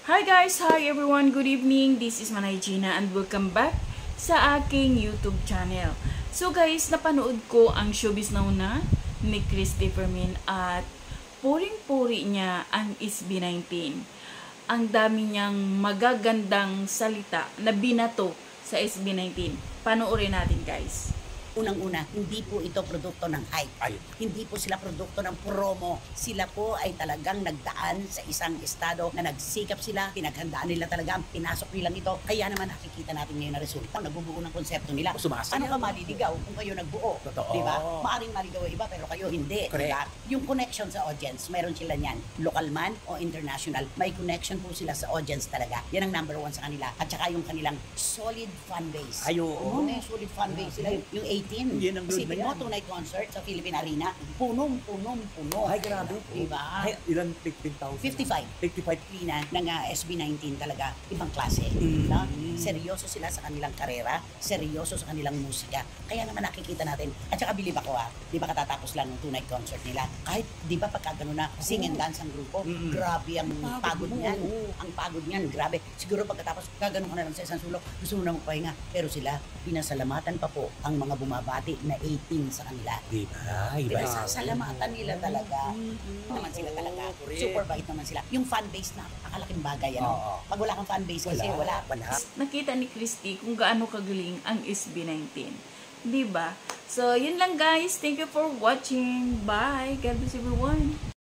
Hi guys! Hi everyone! Good evening! This is Manay Gina and welcome back sa aking YouTube channel. So guys, napanood ko ang Showbiz Now Na ni Christy Fermin at puring-puri niya ang SB19. Ang dami niyang magagandang salita na binato sa SB19. Panoorin natin guys. Unang-una, hindi po ito produkto ng hype. Hindi po sila produkto ng promo. Sila po ay talagang nagdaan sa isang estado na nagsikap sila, pinaghandaan nila talaga, pinasok nilang ito. Kaya naman nakikita natin ngayon na resulta. Nagbubuo ng konsepto nila. Ano ka maliligaw kung kayo nagbuo? Totoo. Diba? Maaring maligaw ang iba pero kayo hindi. Diba? Yung connection sa audience, mayroon sila niyan. Local man o international, may connection po sila sa audience talaga. Yan ang number one sa kanila. At saka yung kanilang solid fan base. Solid fan base sila. Yung 18. Yan ang good Isipin na mo, yan. two-night concert sa Philippine Arena, puno. Ay, grabe. Diba? Ay, ilan? 15,000? 55. 55. Ng SB19 talaga, ibang klase. No? Seryoso sila sa kanilang karera, seryoso sa kanilang musika. Kaya naman nakikita natin. At saka bilib ako di ba katatapos lang ng two-night concert nila? Kahit, di ba pagka gano'n na sing and dance ang grupo, grabe ang pagod niyan. Ang pagod niyan, grabe. Siguro pagkatapos, gano'n ka na lang sa isang sulok, gusto mo na magpahinga. Pero sila, pinasalamatan pa po ang mga bumabati na 18 sa kanila. Diba? Pinasasalamatan nila talaga. Naman sila talaga. Super bait naman sila. Yung fan base na, nakalaking bagay. Pag wala kang fan base kasi, wala. Nakita ni Christy kung gaano kagaling ang SB19. Diba? So, yun lang guys. Thank you for watching. Bye! God bless everyone!